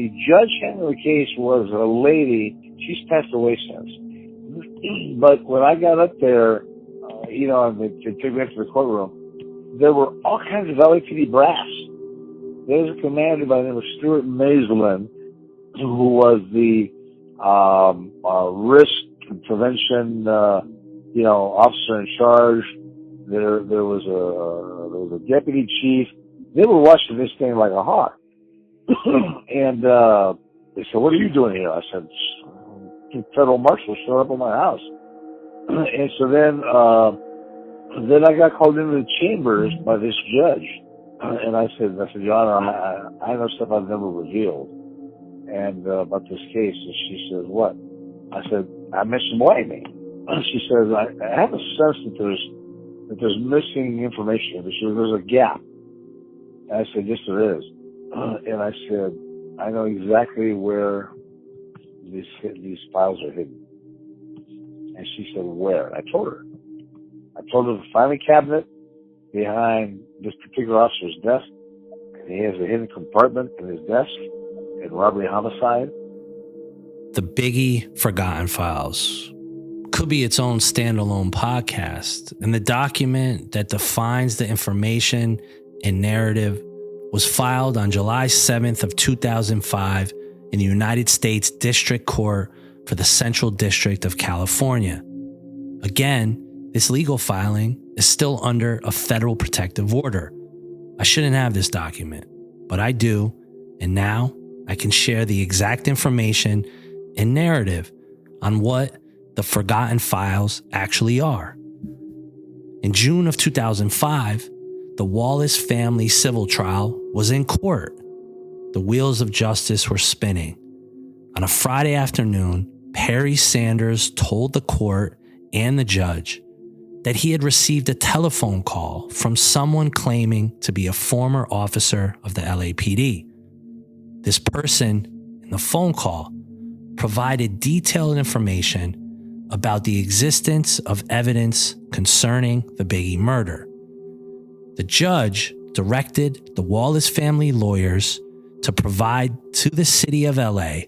The judge handling the case was a lady. She's passed away since. But when I got up there, and they took me up to the courtroom, there were all kinds of LAPD brass. There was a commander by the name of Stuart Maislin, who was the risk prevention, officer in charge. There was a deputy chief. They were watching this thing like a hawk. And they said, "What are you doing here?" I said, "Federal marshals showed up at my house." And so then I got called into the chambers by this judge. And I said, Your Honor, I know stuff I've never revealed and about this case. And she says, "What?" I said, "I mentioned Boagni." She says, I have a sense that there's missing information. She said, "There's a gap." And I said, "Yes, there is." And I said, "I know exactly where these files are hidden." And she said, "Where?" And I told her the filing cabinet behind this particular officer's desk. And he has a hidden compartment in his desk in Robbery-Homicide. The Biggie Forgotten Files could be its own standalone podcast, and the document that defines the information and narrative was filed on July 7th of 2005 in the United States District Court for the Central District of California. Again, this legal filing is still under a federal protective order. I shouldn't have this document, but I do, and now I can share the exact information and narrative on what the Forgotten Files actually are. In June of 2005, the Wallace Family Civil Trial was in court. The wheels of justice were spinning. On a Friday afternoon, Perry Sanders told the court and the judge that he had received a telephone call from someone claiming to be a former officer of the LAPD. This person in the phone call provided detailed information about the existence of evidence concerning the Biggie murder. The judge directed the Wallace family lawyers to provide to the city of LA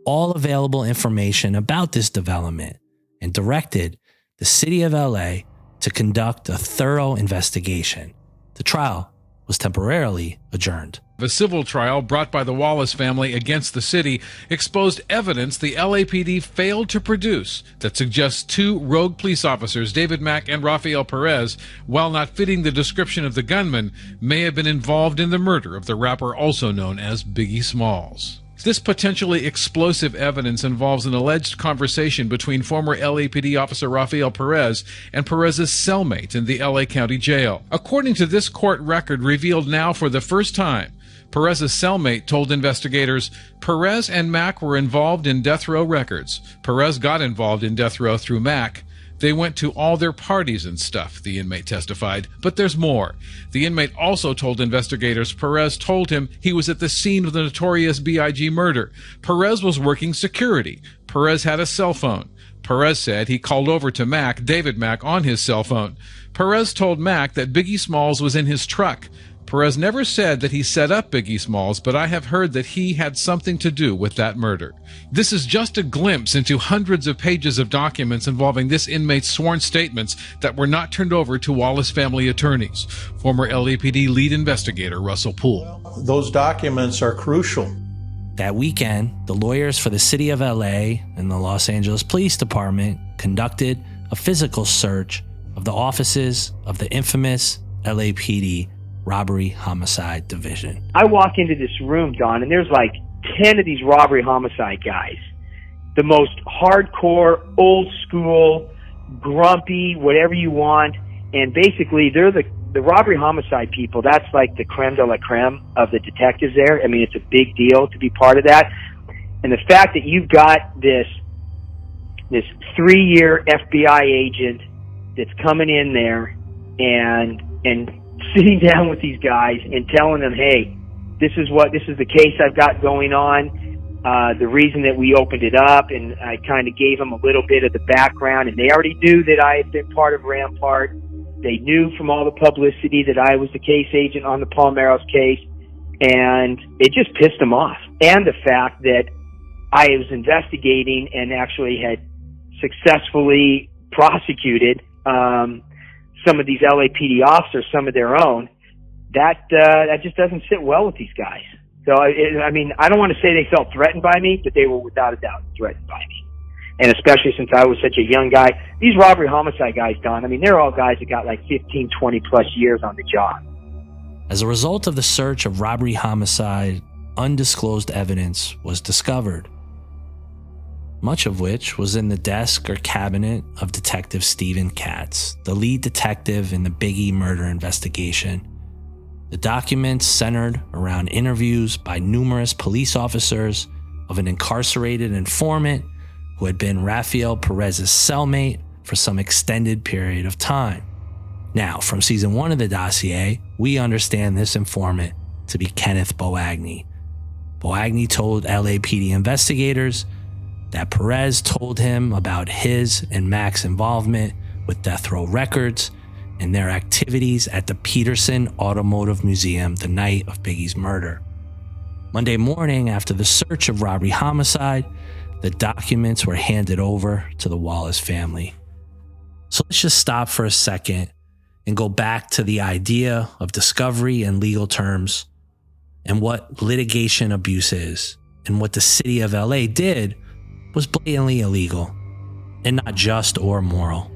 all available information about this development and directed the city of LA to conduct a thorough investigation. The trial was temporarily adjourned. The civil trial brought by the Wallace family against the city exposed evidence the LAPD failed to produce that suggests two rogue police officers, David Mack and Rafael Perez, while not fitting the description of the gunman, may have been involved in the murder of the rapper also known as Biggie Smalls. This potentially explosive evidence involves an alleged conversation between former LAPD officer Rafael Perez and Perez's cellmate in the LA County Jail. According to this court record revealed now for the first time, Perez's cellmate told investigators Perez and Mack were involved in death row records. Perez got involved in death row through Mack. They went to all their parties and stuff, the inmate testified. But there's more. The inmate also told investigators Perez told him he was at the scene of the notorious B.I.G. murder. Perez was working security. Perez had a cell phone. Perez said he called over to Mack, David Mack, on his cell phone. Perez told Mack that Biggie Smalls was in his truck. Perez never said that he set up Biggie Smalls, but I have heard that he had something to do with that murder. This is just a glimpse into hundreds of pages of documents involving this inmate's sworn statements that were not turned over to Wallace family attorneys. Former LAPD lead investigator Russell Poole. Those documents are crucial. That weekend, the lawyers for the city of LA and the Los Angeles Police Department conducted a physical search of the offices of the infamous LAPD Robbery-Homicide Division. I walk into this room, Don, and there's like 10 of these robbery-homicide guys. The most hardcore, old school, grumpy, whatever you want. And basically, they're the robbery-homicide people. That's like the creme de la creme of the detectives there. I mean, it's a big deal to be part of that. And the fact that you've got this 3-year FBI agent that's coming in there and sitting down with these guys and telling them, hey, this is the case I've got going on, the reason that we opened it up, and I kind of gave them a little bit of the background, and they already knew that I had been part of Rampart. They knew from all the publicity that I was the case agent on the Palmeros case, And it just pissed them off. And the fact that I was investigating and actually had successfully prosecuted some of these LAPD officers, some of their own, that just doesn't sit well with these guys. So, I mean, I don't want to say they felt threatened by me, but they were without a doubt threatened by me. And especially since I was such a young guy. These robbery-homicide guys, Don, I mean, they're all guys that got like 15, 20 plus years on the job. As a result of the search of robbery-homicide, undisclosed evidence was discovered, much of which was in the desk or cabinet of Detective Steven Katz, the lead detective in the Biggie murder investigation. The documents centered around interviews by numerous police officers of an incarcerated informant who had been Rafael Perez's cellmate for some extended period of time. Now, from season 1 of the dossier, we understand this informant to be Kenneth Boagni. Boagni told LAPD investigators that Perez told him about his and Mac's involvement with Death Row Records and their activities at the Peterson Automotive Museum the night of Biggie's murder. Monday morning, after the search of robbery-homicide, the documents were handed over to the Wallace family. So let's just stop for a second and go back to the idea of discovery and legal terms and what litigation abuse is, and what the city of LA did was blatantly illegal and not just or moral.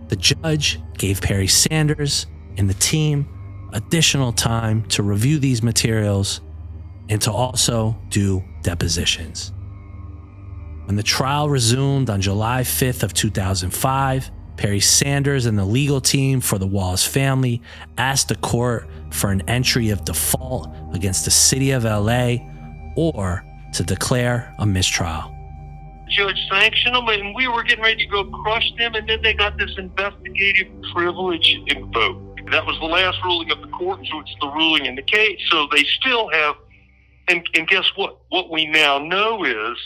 The judge gave Perry Sanders and the team additional time to review these materials and to also do depositions. When the trial resumed on July 5th of 2005, Perry Sanders and the legal team for the Wallace family asked the court for an entry of default against the city of LA or to declare a mistrial. Judge sanctioned them, and we were getting ready to go crush them, and then they got this investigative privilege invoked. That was the last ruling of the court, so it's the ruling in the case. So they still have, and guess what? What we now know is,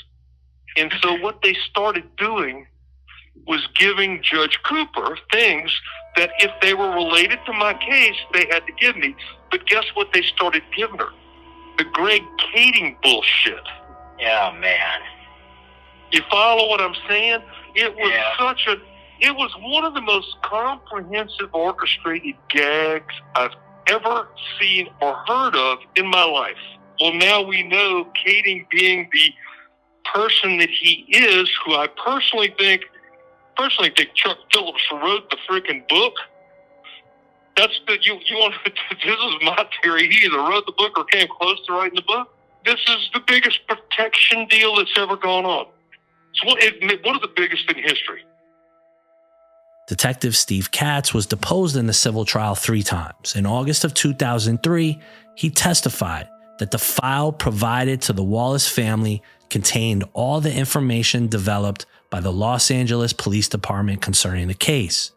and so what they started doing was giving Judge Cooper things that if they were related to my case, they had to give me. But guess what they started giving her? The Greg Kading bullshit. Yeah, man. You follow what I'm saying? It was it was one of the most comprehensive orchestrated gags I've ever seen or heard of in my life. Well, now we know Kading being the person that he is, who I personally think Chuck Phillips wrote the freaking book. That's the, you want to, this is my theory. He either wrote the book or came close to writing the book. This is the biggest protection deal that's ever gone on. So what is the biggest in history? Detective Steve Katz was deposed in the civil trial 3 times. In August of 2003, he testified that the file provided to the Wallace family contained all the information developed by the Los Angeles Police Department concerning the case.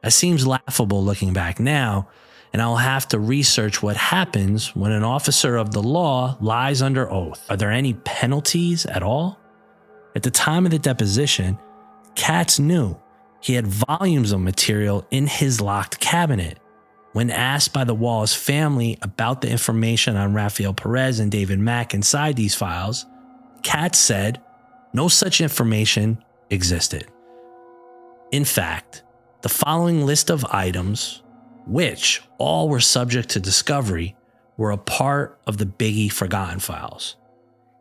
That seems laughable looking back now, and I'll have to research what happens when an officer of the law lies under oath. Are there any penalties at all? At the time of the deposition, Katz knew he had volumes of material in his locked cabinet. When asked by the Wallace family about the information on Rafael Perez and David Mack inside these files, Katz said no such information existed. In fact, the following list of items, which all were subject to discovery, were a part of the Biggie Forgotten files.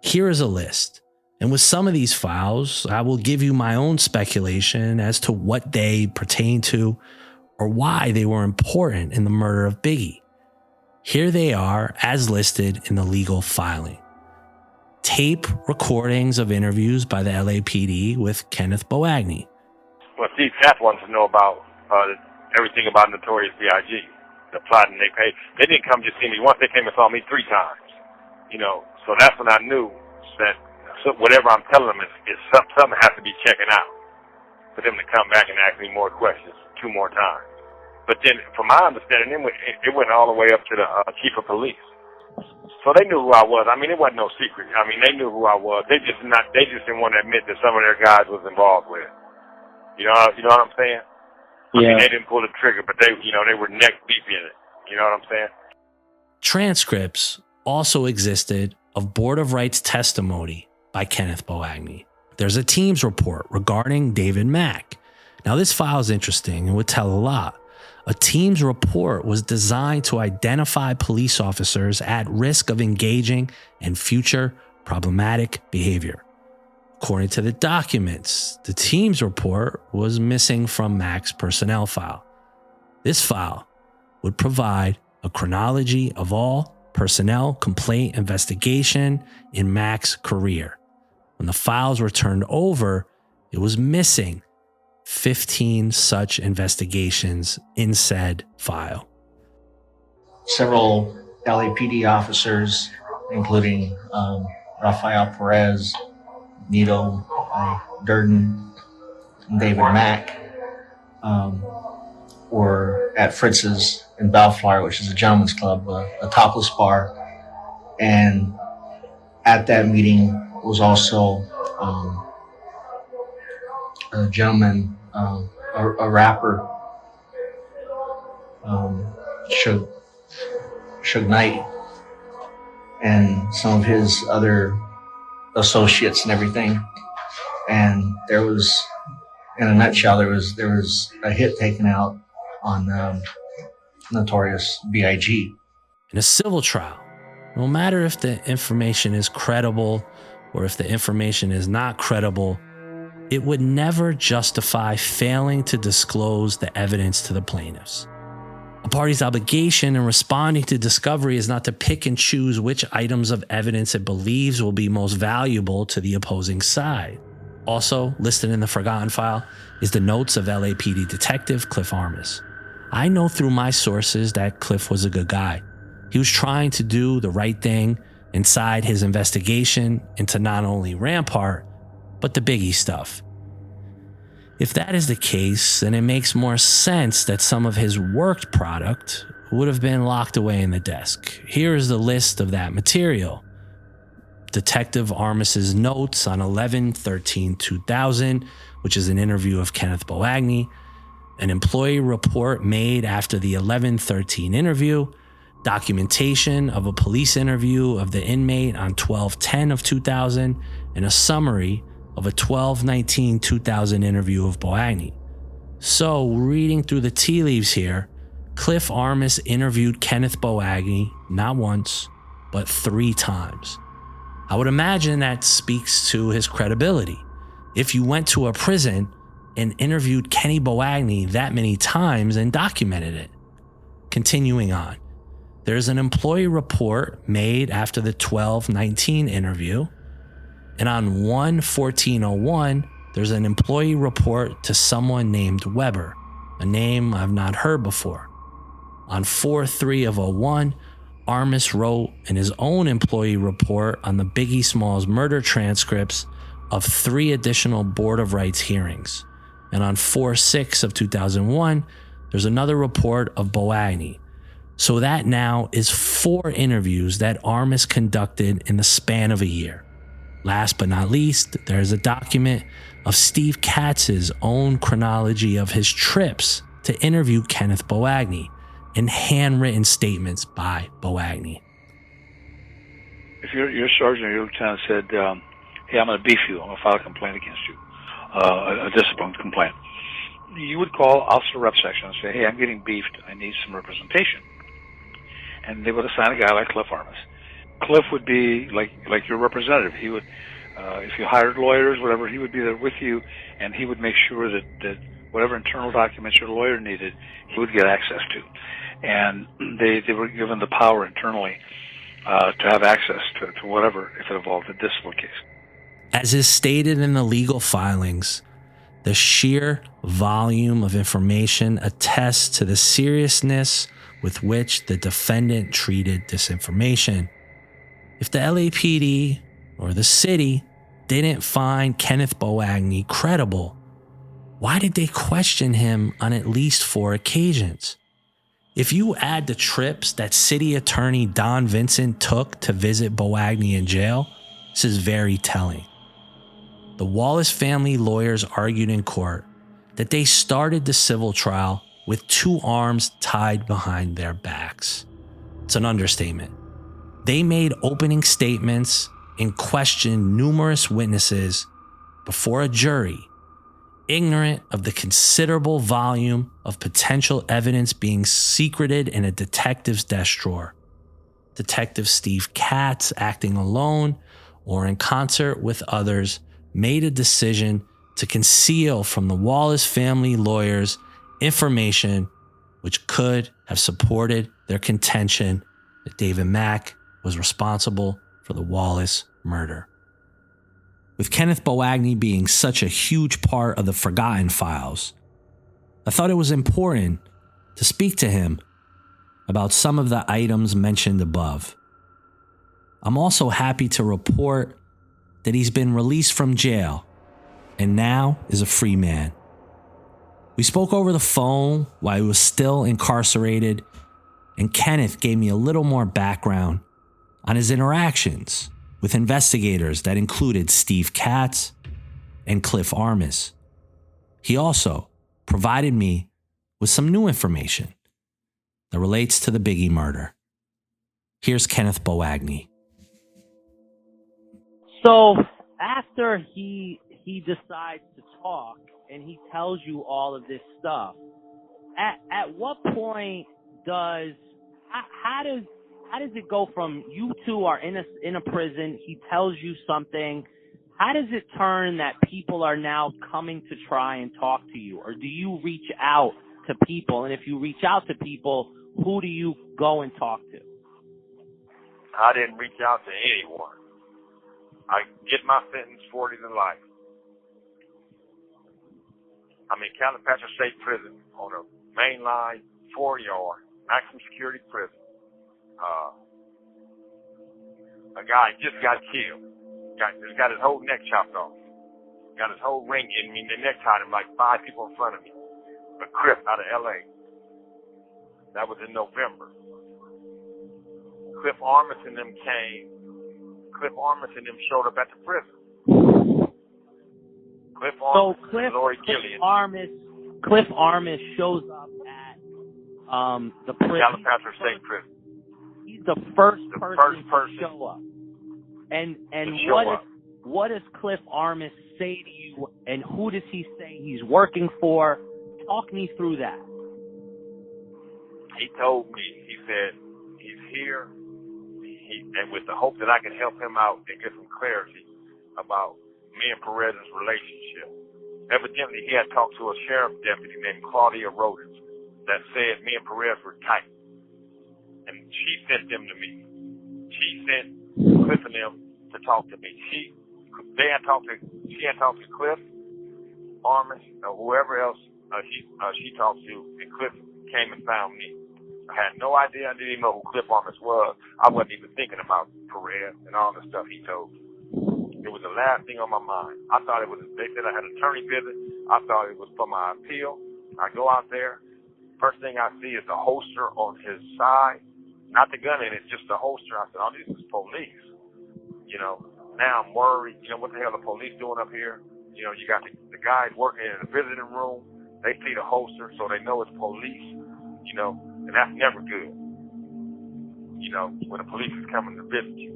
Here is a list, and with some of these files, I will give you my own speculation as to what they pertain to or why they were important in the murder of Biggie. Here they are as listed in the legal filing. Tape recordings of interviews by the LAPD with Kenneth Boagni. Well, Steve Katz wanted to know about everything about Notorious B.I.G., the plot, and they paid. They didn't come just see me once. They came and saw me 3 times. So that's when I knew that whatever I'm telling them is something has to be checking out for them to come back and ask me more questions 2 more times. But then, from my understanding, it went all the way up to the chief of police. So they knew who I was. I mean, it wasn't no secret. I mean, they knew who I was. They just didn't want to admit that some of their guys was involved with it. You know what I'm saying? Yeah. I mean, they didn't pull the trigger, but they were neck deep in it. You know what I'm saying? Transcripts also existed of Board of Rights testimony by Kenneth Boagni. There's a Teams report regarding David Mack. Now, this file is interesting and would tell a lot. A Teams report was designed to identify police officers at risk of engaging in future problematic behavior. According to the documents, the Teams report was missing from Mack's personnel file. This file would provide a chronology of all personnel complaint investigation in Mack's career. When the files were turned over, it was missing 15 such investigations in said file. Several LAPD officers, including Rafael Perez, Nito Durden, and David Mack, were at Fritz's in Bellflower, which is a gentleman's club, a topless bar. And at that meeting was also a gentleman, a rapper, Suge Knight, and some of his other associates and everything. And there was, in a nutshell, there was a hit taken out on Notorious B.I.G. In a civil trial, no matter if the information is credible or if the information is not credible, it would never justify failing to disclose the evidence to the plaintiffs. A party's obligation in responding to discovery is not to pick and choose which items of evidence it believes will be most valuable to the opposing side. Also listed in the forgotten file is the notes of LAPD Detective Cliff Armis. I know through my sources that Cliff was a good guy. He was trying to do the right thing inside his investigation into not only Rampart, but the Biggie stuff. If that is the case, then it makes more sense that some of his worked product would have been locked away in the desk. Here is the list of that material. Detective Armis's notes on 11/13/2000, which is an interview of Kenneth Boagni, an employee report made after the 11/13 interview, documentation of a police interview of the inmate on 12/10/2000, and a summary of a 12/19/2000 interview of Boagni. So, reading through the tea leaves here, Cliff Armis interviewed Kenneth Boagni not once, but 3 times. I would imagine that speaks to his credibility. If you went to a prison and interviewed Kenny Boagni that many times and documented it. Continuing on, there's an employee report made after the 12/19 interview, and on 1/14/01, there's an employee report to someone named Weber, a name I've not heard before. On 4/3/01, Armis wrote in his own employee report on the Biggie Smalls murder transcripts of 3 additional Board of Rights hearings. And on 4/6/2001, there's another report of Boagni. So that now is 4 interviews that Armis conducted in the span of a year. Last but not least, there's a document of Steve Katz's own chronology of his trips to interview Kenneth Boagni and handwritten statements by Boagni. If your sergeant or your lieutenant said, hey, I'm going to beef you, I'm going to file a complaint against you, a discipline complaint, you would call officer rep section and say, hey, I'm getting beefed, I need some representation. And they would assign a guy like Cliff Armis. Cliff would be like your representative. He would, if you hired lawyers, whatever, he would be there with you, and he would make sure that whatever internal documents your lawyer needed, he would get access to. And they were given the power internally to have access to whatever, if it involved a discipline case. As is stated in the legal filings, the sheer volume of information attests to the seriousness with which the defendant treated this information. If the LAPD or the city didn't find Kenneth Boagni credible, why did they question him on at least 4 occasions? If you add the trips that City Attorney Don Vincent took to visit Boagni in jail, this is very telling. The Wallace family lawyers argued in court that they started the civil trial with 2 arms tied behind their backs. It's an understatement. They made opening statements and questioned numerous witnesses before a jury, ignorant of the considerable volume of potential evidence being secreted in a detective's desk drawer. Detective Steve Katz, acting alone or in concert with others, made a decision to conceal from the Wallace family lawyers information which could have supported their contention that David Mack was responsible for the Wallace murder. With Kenneth Boagni being such a huge part of the forgotten files, I thought it was important to speak to him about some of the items mentioned above. I'm also happy to report that he's been released from jail and now is a free man. We spoke over the phone while he was still incarcerated, and Kenneth gave me a little more background on his interactions with investigators that included Steve Katz and Cliff Armis. He also provided me with some new information that relates to the Biggie murder. Here's Kenneth Boagni. So after he decides to talk and he tells you all of this stuff, at what point how does it go from you two are in a prison, he tells you something, how does it turn that people are now coming to try and talk to you? Or do you reach out to people? And if you reach out to people, who do you go and talk to? I didn't reach out to anyone. I get my sentence 40 to life. I'm in Calipatria State Prison on a mainline 4-yard maximum security prison. A guy just got killed. Got his whole neck chopped off. Got his whole ring in me. They necktied him like 5 people in front of me. A Crip out of L.A. That was in November. Cliff Armis and them came. Cliff Armis and them showed up at the prison. Cliff Armis shows up at the prison. Calipatria State Prison. He's the first person to show up. And what does Cliff Armis say to you, and who does he say he's working for? Talk me through that. He told me, he said, he's here, and with the hope that I can help him out and get some clarity about me and Perez's relationship. Evidently, he had talked to a sheriff deputy named Claudia Rodens that said me and Perez were tight. And she sent them to me. She sent Cliff and them to talk to me. She had talked to Cliff, Armis, or whoever else she talked to, and Cliff came and found me. I had no idea. I didn't even know who Cliff Armis was. I wasn't even thinking about Perez and all the stuff he told me. It was the last thing on my mind. I thought it was, they said I had an attorney visit. I thought it was for my appeal. I go out there. First thing I see is the holster on his side. Not the gun in it, just the holster. I said, oh, this is police. You know, now I'm worried. You know, what the hell are the police doing up here? You know, you got the guys working in the visiting room. They see the holster, so they know it's police. You know, and that's never good. You know, when the police is coming to visit you.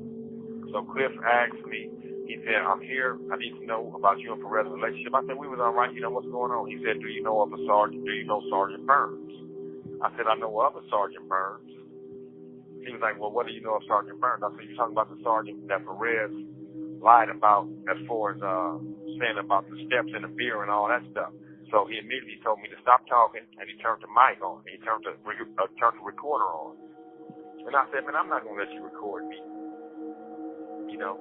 So Cliff asked me, he said, I'm here. I need to know about you and Perez's relationship. I said, we was all right. You know, what's going on? He said, do you know Sergeant Burns? I said, I know of a Sergeant Burns. He was like, well, what do you know of Sergeant Burns? I said, you're talking about the sergeant that Perez lied about as far as saying about the steps and the beer and all that stuff. So he immediately told me to stop talking, and he turned the mic on. He turned the recorder on. And I said, man, I'm not going to let you record me. You know,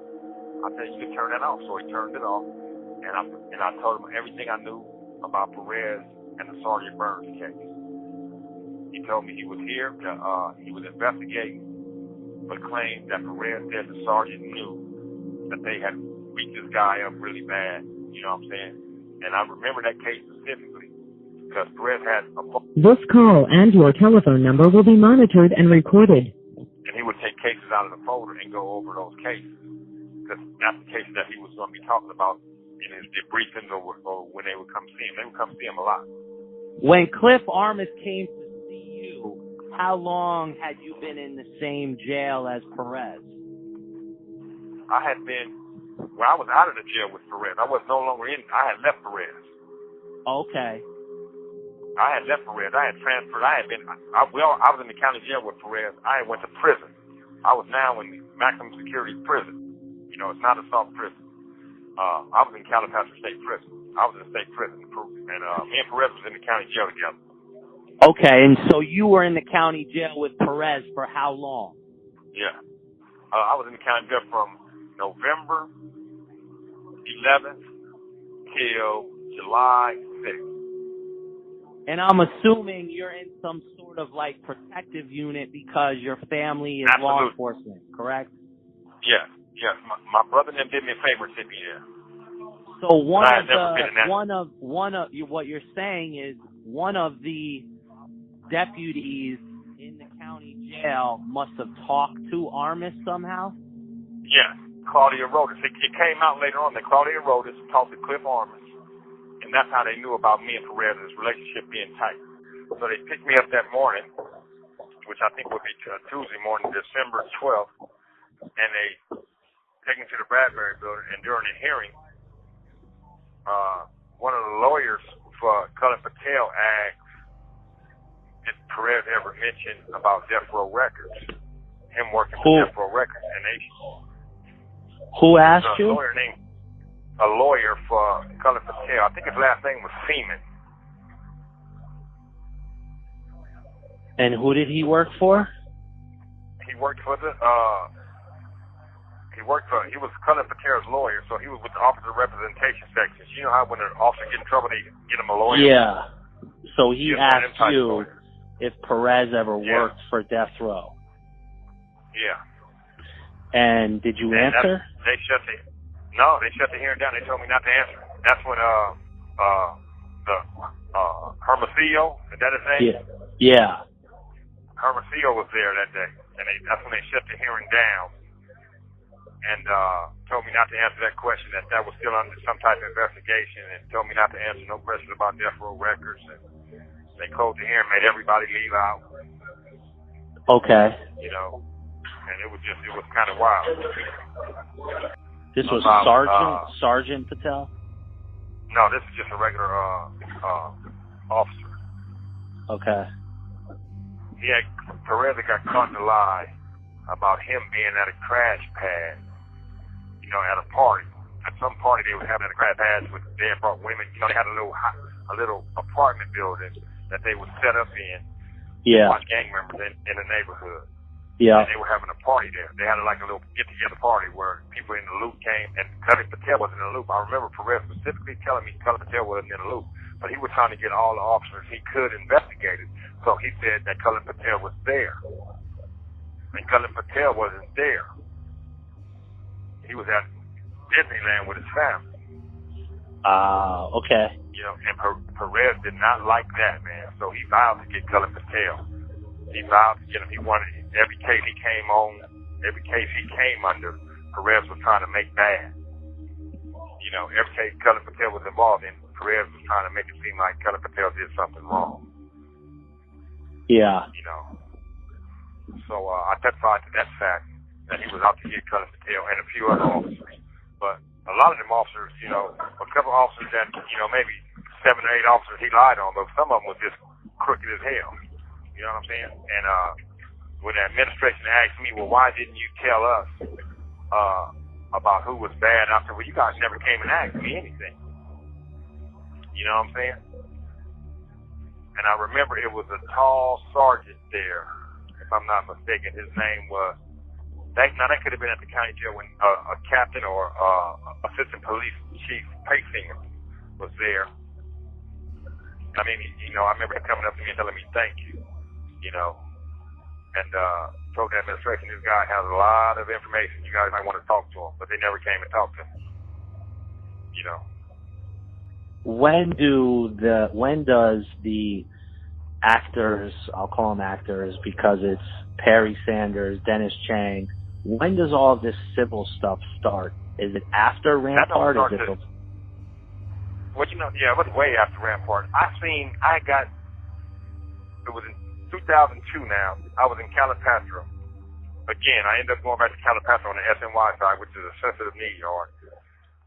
I said, you can turn that off. So he turned it off, and I told him everything I knew about Perez and the Sergeant Burns case. He told me he was here, he was investigating, but claimed that Perez said the sergeant knew that they had beat this guy up really bad. You know what I'm saying? And I remember that case specifically because Perez had a phone. This call and your telephone number will be monitored and recorded. And he would take cases out of the folder and go over those cases because that's the cases that he was going to be talking about in his debriefings or when they would come see him. They would come see him a lot. When Cliff Armis came to see you, how long had you been in the same jail as Perez? I had been, well, I was out of the jail with Perez. I was no longer in, I had left Perez. Okay. I had left Perez. I had transferred. I was in the county jail with Perez. I went to prison. I was now in the maximum security prison. You know, it's not a soft prison. I was in Calipatria State Prison. I was in state prison, and me and Perez was in the county jail together. Okay, and so you were in the county jail with Perez for how long? Yeah. I was in the county jail from November 11th till July 6th. And I'm assuming you're in some sort of like protective unit because your family is Absolutely. law enforcement, correct? Yes. My brother and them did me a favor to take me there. So what you're saying is one of the deputies in the county jail must have talked to Armis somehow? Yes, Claudia Rodas. It came out later on that Claudia Rodas talked to Cliff Armis, and that's how they knew about me and Perez's relationship being tight. So they picked me up that morning, which I think would be Tuesday morning, December 12th, and they take me to the Bradbury building, and during the hearing, one of the lawyers for Cullen Patel asked if Perez ever mentioned about Death Row Records, him working for Death Row Records, and they... Who asked you? A lawyer for Cullen Patel. I think his last name was Seaman. And who did he work for? He worked for he was Cullen Patel's lawyer, so he was with the Office of Representation sections. You know how when an officer get in trouble, they get him a lawyer? Yeah. So he asked you if Perez ever worked for Death Row. Yeah. And did you answer? They shut the hearing down. They told me not to answer. That's when Hermosillo, is that his name? Yeah. Hermosillo was there that day, and that's when they shut the hearing down and told me not to answer that question, that was still under some type of investigation, and told me not to answer no questions about Death Row Records, and they closed the hearing, made everybody leave out. Okay. You know, and it was kind of wild. This was Sergeant Patel? No, this is just a regular officer. Okay. Perez got caught in a lie about him being at a crash pad, at a party. At some party they were having a crash pad with they had brought women. They had a little apartment building that they would set up in. Yeah. Watch gang members in the neighborhood. Yeah. And they were having a party there. They had like a little get-together party where people in the loop came, and Cullen Patel wasn't in the loop. I remember Perez specifically telling me Cullen Patel wasn't in the loop, but he was trying to get all the officers he could investigated. So he said that Cullen Patel was there. And Cullen Patel wasn't there. He was at Disneyland with his family. Okay. And Perez did not like that, man. So he vowed to get Cullen Patel. He vowed to get him. He wanted every case he came under, Perez was trying to make bad. Every case Cullen Patel was involved in, Perez was trying to make it seem like Cullen Patel did something wrong. Yeah. So I testified to that fact, that he was out to get Cullen Patel and a few other officers. But a lot of them officers, a couple of officers that, maybe 7 or 8 officers he lied on, but some of them was just crooked as hell. You know what I'm saying? And when the administration asked me, well, why didn't you tell us about who was bad? I said, well, you guys never came and asked me anything. You know what I'm saying? And I remember it was a tall sergeant there, if I'm not mistaken. His name was, now that could have been at the county jail when a captain or assistant police chief Payfinger was there. I mean, I remember him coming up to me and telling me, thank you, and told the administration, this guy has a lot of information. You guys might want to talk to him, but they never came and talked to him, When does the actors, I'll call them actors because it's Perry Sanders, Dennis Chang, when does all this civil stuff start? Is it after Rampart? Well, it was way after Rampart. It was in 2002 now. I was in Calipatria. Again, I ended up going back to Calipatria on the SNY side, which is a sensitive need yard,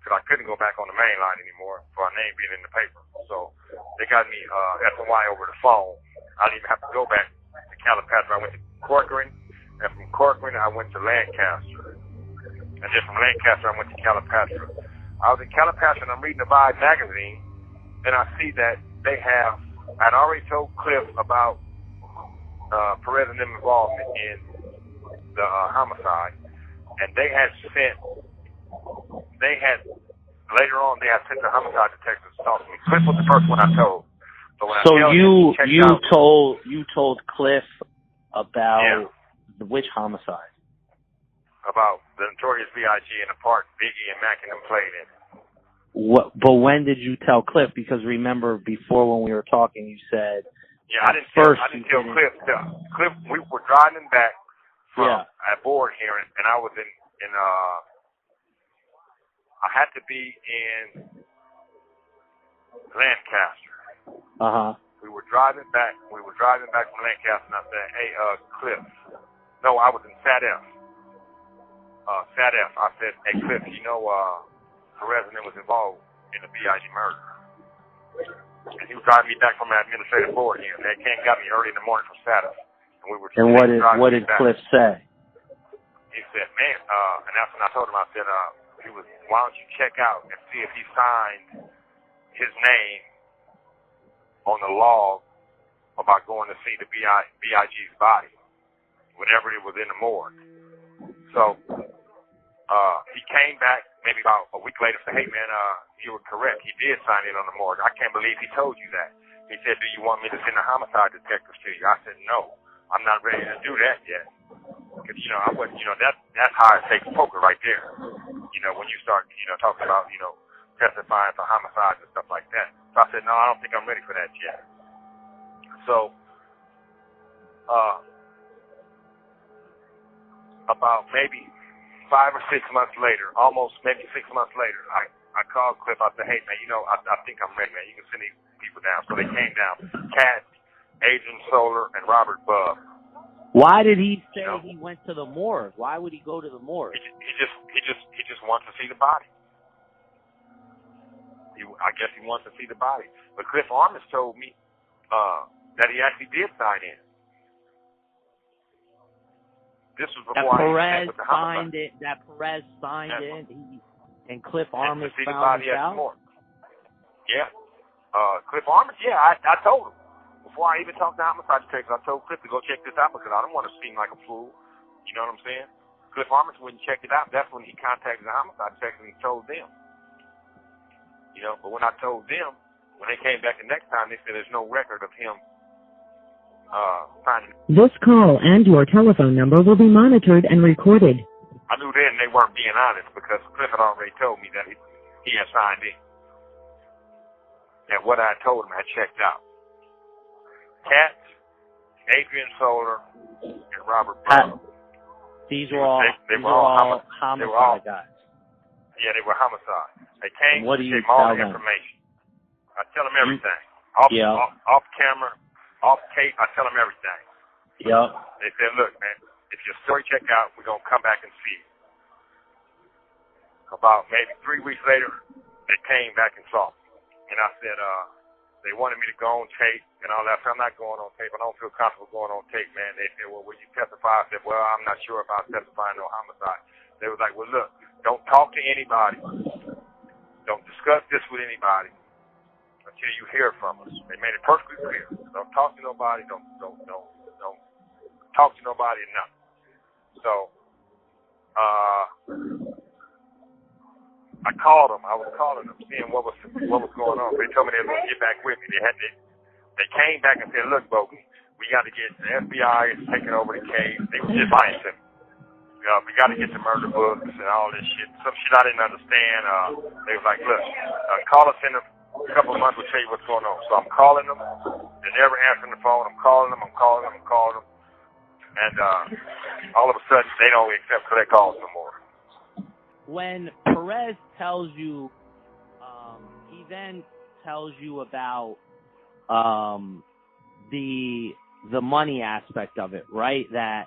because I couldn't go back on the main line anymore for our name being in the paper. So they got me SNY over the phone. I didn't even have to go back to Calipatria. I went to Corcoran, and from Corcoran I went to Lancaster. And then from Lancaster I went to Calipatria. I was in Calipatria and I'm reading the Vibe magazine, and I see that they have, I'd already told Cliff about Perez and them involvement in the homicide, and later on they had sent the homicide detectives to talk to me. Cliff was the first one I told. So you told Cliff about which homicide? About the notorious B.I.G. and the part Biggie and Mac and them played in. But when did you tell Cliff? Because remember, before when we were talking, you said I didn't tell Cliff. Cliff, we were driving back from a board hearing, and I was in I had to be in Lancaster. We were driving back from Lancaster, and I said, "Hey, Cliff." No, I was in SAT-F. SAT-F. I said, "Hey, Cliff, you know, Perez and them was involved in the B.I.G. murder." And he was driving me back from my administrative board here. They came and got me early in the morning from SAT-F. And we were. And what did Cliff say? He said, "Man," and that's when I told him. I said, "Why don't you check out and see if he signed his name on the log about going to see the B.I.G.'s body whenever it was in the morgue." So he came back maybe about a week later and said, "Hey man, you were correct. He did sign it on the morgue. I can't believe he told you that." He said, "Do you want me to send the homicide detectives to you?" I said, "No, I'm not ready to do that yet." Because, I wasn't, that's how it takes poker right there. When you start, talking about, testifying for homicides and stuff like that. So I said, "No, I don't think I'm ready for that yet." So, about maybe 5 or 6 months later, almost maybe 6 months later, I called Cliff. I said, "Hey man, I think I'm ready, man. You can send these people down." So they came down. Katz, Adrian Solar, and Robert Bubb. Why did he say he went to the morgue? Why would he go to the morgue? He just wants to see the body. I guess he wants to see the body. But Cliff Armis told me that he actually did sign in. This was before I with the homicide. That Perez signed it, and Cliff Armis to see the found body it at the out? morgue. Yeah. Cliff Armis, I told him. Before I even talked to homicide detectives, I told Cliff to go check this out because I don't want to seem like a fool. You know what I'm saying? Cliff Armis wouldn't check it out. That's when he contacted the homicide detectives and told them. But when I told them, when they came back the next time, they said there's no record of him finding. This call and your telephone number will be monitored and recorded. I knew then they weren't being honest because Cliff had already told me that he had signed in. And what I told him had checked out. Katz, Adrian Solar, and Robert Bubb. These were all homicide guys. Yeah, they were homicide. They came and what to do you take all tell the them? information. I tell them everything. Off camera, off tape, I tell them everything. Yep. They said, "Look, man, if your story check out, we're going to come back and see it." About maybe 3 weeks later, they came back and saw me. And I said, they wanted me to go on tape and all that. So I'm not going on tape. I don't feel comfortable going on tape, man. They said, "Well, will you testify?" I said, "Well, I'm not sure about testifying no homicide." They was like, "Well, look, don't talk to anybody. Don't discuss this with anybody until you hear from us." They made it perfectly clear. Don't talk to nobody. Don't talk to nobody or nothing. So, I called them. I was calling them, seeing what was going on. They told me they were going to get back with me. They came back and said, "Look, Boagni, we got to get the FBI is taking over the case." They were just lying to me. We got to get the murder books and all this shit. Some shit I didn't understand. They was like, "Look, call us in a couple of months. We'll tell you what's going on." So I'm calling them. They're never answering the phone. I'm calling them. And all of a sudden, they don't accept collect calls no more. When Perez tells you, he then tells you about the the money aspect of it, right? That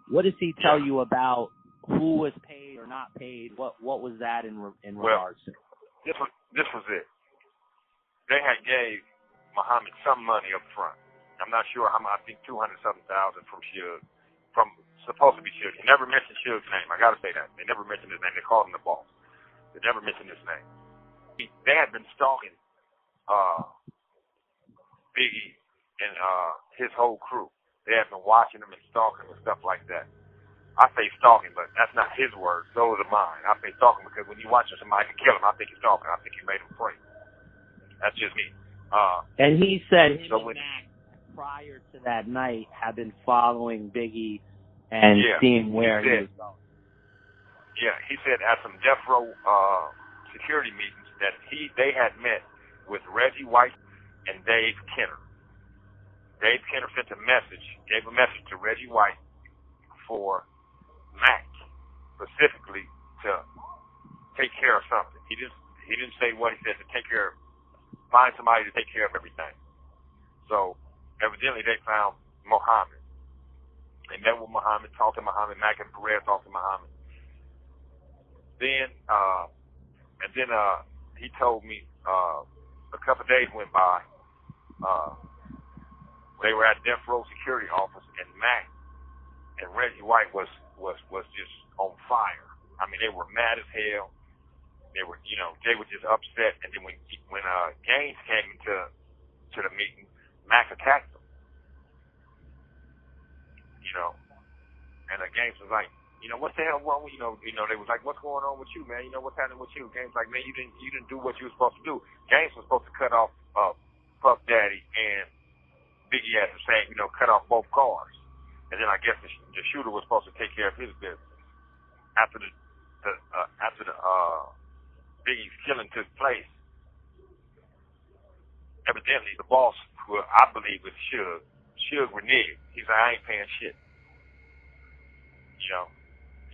what does he tell you about who was paid or not paid? What was that in regards to? This was it. They had gave Muhammad some money up front. I'm not sure how much. I think $200,000 from Suge, from supposed to be Suge. They never mentioned Suge's name. I gotta say that. They never mentioned his name. They called him the boss. They never mentioned his name. They had been stalking Biggie and his whole crew. They had been watching him and stalking him and stuff like that. I say stalking, but that's not his words. Those are mine. I say stalking because when you watch somebody kill him, I think he's stalking. I think he made him pray. That's just me. And he said him and Mac, prior to that night, have been following Biggie and seeing where he was going. Yeah, he said at some death row security meetings that they had met with Reggie White and Dave Kenner. Dave Kenner gave a message to Reggie White for Mac, specifically to take care of something. He didn't say what he said, to take care of, find somebody to take care of everything. So evidently they found Muhammad. They met with Muhammad, talked to Muhammad, Mac and Perez talked to Muhammad. Then he told me a couple of days went by. They were at death row security office, and Mac and Reggie White was just on fire. I mean, they were mad as hell. They were just upset. And then when Gaines came to the meeting, Mac attacked them. And Gaines was like, what the hell wrong with they was like, what's going on with you, man? What's happening with you? Gaines like, man, you didn't do what you were supposed to do. Gaines was supposed to cut off Puff Daddy and Biggie at the same, cut off both cars. And then I guess the shooter was supposed to take care of his business. After the Biggie's killing took place, evidently the boss, who I believe was Suge reneged. He said, I ain't paying shit.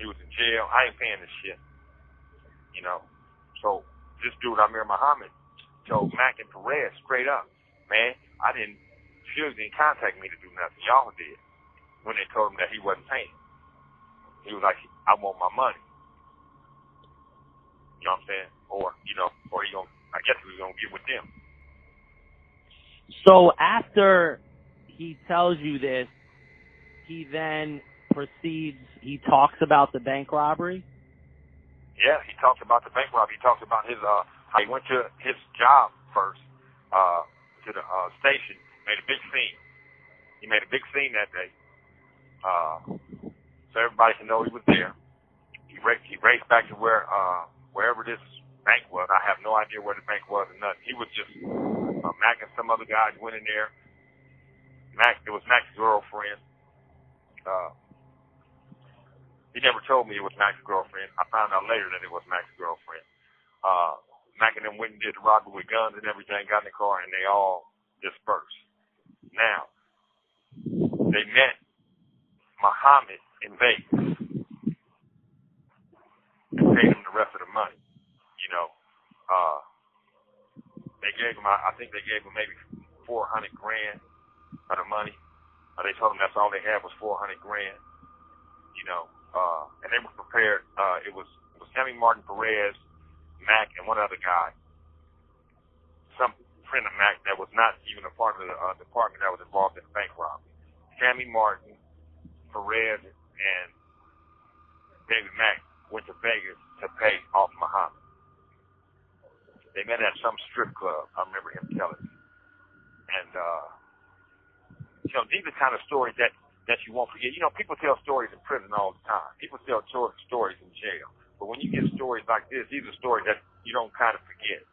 He was in jail. I ain't paying this shit. So this dude, Amir Muhammad, told Mac and Perez straight up, man, Suge didn't contact me to do nothing. Y'all did. When they told him that he wasn't paying. He was like, I want my money. You know what I'm saying? Or I guess he was going to get with them. So after he tells you this, he then proceeds, he talks about the bank robbery? Yeah, he talks about the bank robbery. He talks about his, how he went to his job first, to the station, made a big scene. He made a big scene that day. So everybody can know he was there. He raced back to wherever this bank was. I have no idea where the bank was or nothing. He was just, Mac and some other guys went in there. It was Mac's girlfriend. He never told me it was Mac's girlfriend. I found out later that it was Mac's girlfriend. Mac and them went and did the robbery with guns and everything, got in the car, and they all dispersed. Now, they met Muhammad in Vegas and paid him the rest of the money. They gave him, I think they gave him maybe $400,000 of the money. They told him that's all they had was $400,000. And they were prepared. It was Sammy Martin Perez, Mac, and one other guy. Some friend of Mac that was not even a part of the department that was involved in the bank robbery. Sammy Martin, Perez, and David Mack went to Vegas to pay off Muhammad. They met at some strip club. I remember him telling me. And, these are kind of stories that you won't forget. People tell stories in prison all the time. People tell stories in jail. But when you get stories like this, these are stories that you don't kind of forget.